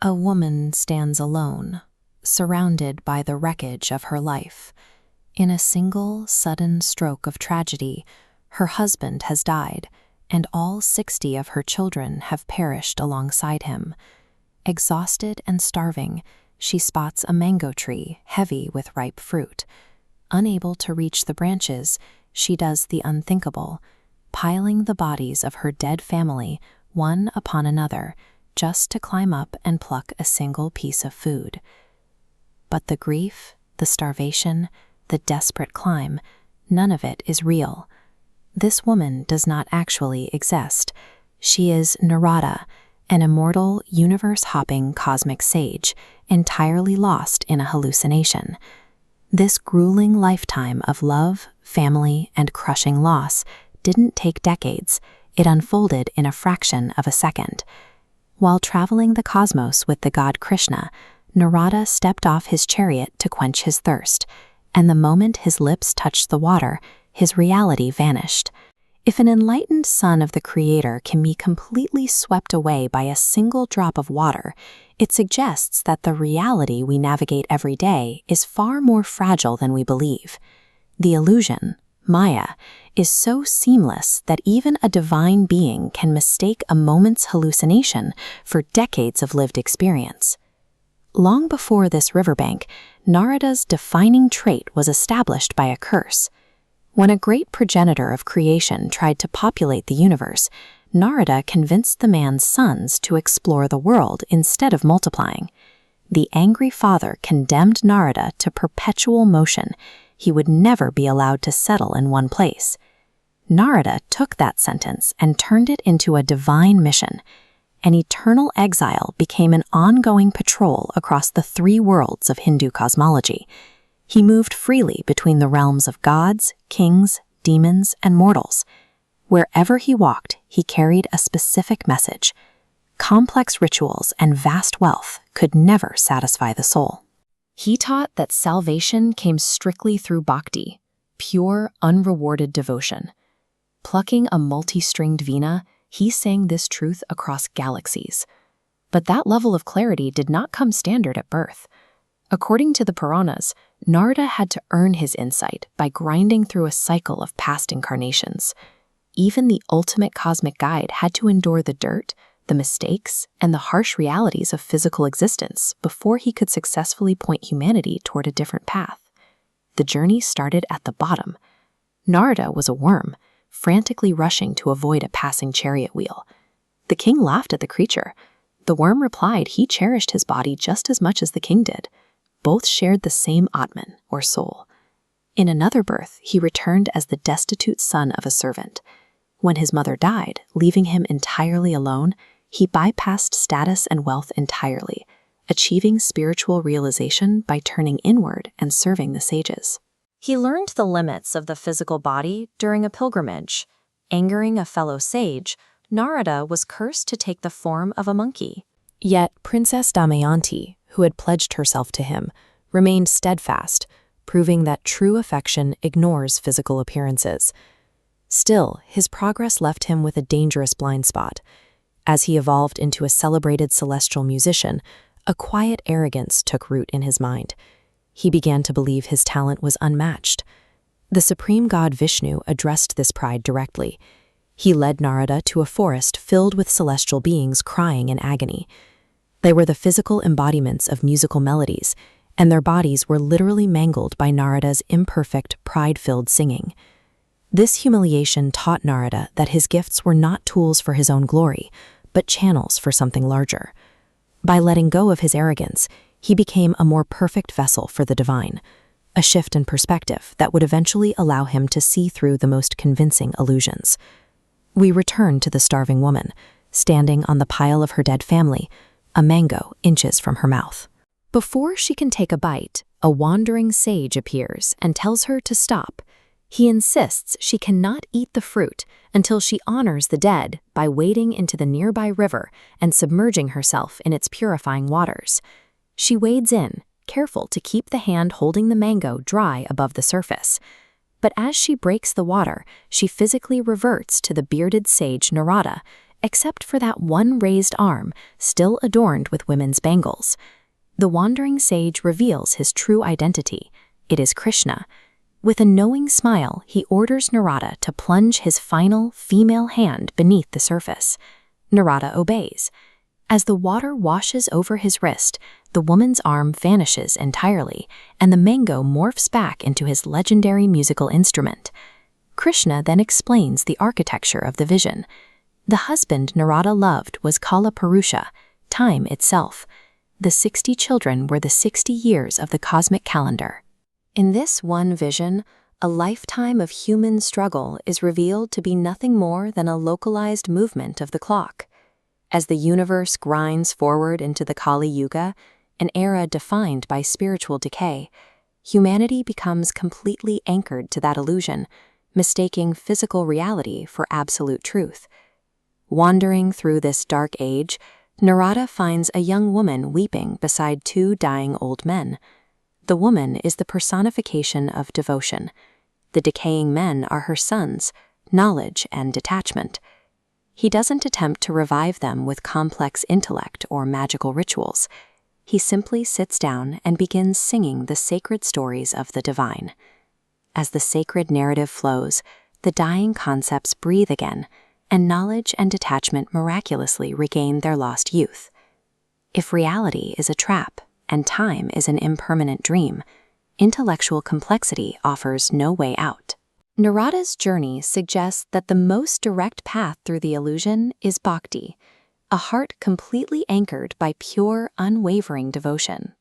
A woman stands alone, surrounded by the wreckage of her life. In a single, sudden stroke of tragedy, her husband has died, and all 60 of her children have perished alongside him. Exhausted and starving, she spots a mango tree heavy with ripe fruit. Unable to reach the branches, she does the unthinkable, piling the bodies of her dead family one upon another, just to climb up and pluck a single piece of food. But the grief, the starvation, the desperate climb, none of it is real. This woman does not actually exist. She is Narada, an immortal, universe-hopping cosmic sage, entirely lost in a hallucination. This grueling lifetime of love, family, and crushing loss didn't take decades. It unfolded in a fraction of a second. While traveling the cosmos with the god Krishna, Narada stepped off his chariot to quench his thirst, and the moment his lips touched the water, his reality vanished. If an enlightened son of the Creator can be completely swept away by a single drop of water, it suggests that the reality we navigate every day is far more fragile than we believe. The illusion, Maya, is so seamless that even a divine being can mistake a moment's hallucination for decades of lived experience. Long before this riverbank, Narada's defining trait was established by a curse. When a great progenitor of creation tried to populate the universe, Narada convinced the man's sons to explore the world instead of multiplying. The angry father condemned Narada to perpetual motion. He would never be allowed to settle in one place. Narada took that sentence and turned it into a divine mission. An eternal exile became an ongoing patrol across the 3 worlds of Hindu cosmology. He moved freely between the realms of gods, kings, demons, and mortals. Wherever he walked, he carried a specific message. Complex rituals and vast wealth could never satisfy the soul. He taught that salvation came strictly through bhakti, pure, unrewarded devotion. Plucking a multi-stringed veena, he sang this truth across galaxies. But that level of clarity did not come standard at birth. According to the Puranas, Narada had to earn his insight by grinding through a cycle of past incarnations. Even the ultimate cosmic guide had to endure the dirt, the mistakes, and the harsh realities of physical existence before he could successfully point humanity toward a different path. The journey started at the bottom. Narada was a worm, frantically rushing to avoid a passing chariot wheel. The king laughed at the creature. The worm replied he cherished his body just as much as the king did. Both shared the same Atman, or soul. In another birth, he returned as the destitute son of a servant. When his mother died, leaving him entirely alone, he bypassed status and wealth entirely, achieving spiritual realization by turning inward and serving the sages. He learned the limits of the physical body during a pilgrimage. Angering a fellow sage, Narada was cursed to take the form of a monkey. Yet Princess Damayanti, who had pledged herself to him, remained steadfast, proving that true affection ignores physical appearances. Still, his progress left him with a dangerous blind spot. As he evolved into a celebrated celestial musician, a quiet arrogance took root in his mind. He began to believe his talent was unmatched. The supreme god Vishnu addressed this pride directly. He led Narada to a forest filled with celestial beings crying in agony. They were the physical embodiments of musical melodies, and their bodies were literally mangled by Narada's imperfect, pride-filled singing. This humiliation taught Narada that his gifts were not tools for his own glory, but channels for something larger. By letting go of his arrogance, he became a more perfect vessel for the divine, a shift in perspective that would eventually allow him to see through the most convincing illusions. We return to the starving woman, standing on the pile of her dead family, a mango inches from her mouth. Before she can take a bite, a wandering sage appears and tells her to stop. He insists she cannot eat the fruit until she honors the dead by wading into the nearby river and submerging herself in its purifying waters. She wades in, careful to keep the hand holding the mango dry above the surface. But as she breaks the water, she physically reverts to the bearded sage Narada, except for that one raised arm still adorned with women's bangles. The wandering sage reveals his true identity. It is Krishna. With a knowing smile, he orders Narada to plunge his final female hand beneath the surface. Narada obeys. As the water washes over his wrist, the woman's arm vanishes entirely, and the mango morphs back into his legendary musical instrument. Krishna then explains the architecture of the vision. The husband Narada loved was Kala Purusha, time itself. The 60 children were the 60 years of the cosmic calendar. In this one vision, a lifetime of human struggle is revealed to be nothing more than a localized movement of the clock. As the universe grinds forward into the Kali Yuga, an era defined by spiritual decay, humanity becomes completely anchored to that illusion, mistaking physical reality for absolute truth. Wandering through this dark age, Narada finds a young woman weeping beside 2 dying old men. The woman is the personification of devotion. The decaying men are her sons, knowledge and detachment. He doesn't attempt to revive them with complex intellect or magical rituals. He simply sits down and begins singing the sacred stories of the divine. As the sacred narrative flows, the dying concepts breathe again, and knowledge and detachment miraculously regain their lost youth. If reality is a trap and time is an impermanent dream, intellectual complexity offers no way out. Narada's journey suggests that the most direct path through the illusion is Bhakti, a heart completely anchored by pure, unwavering devotion.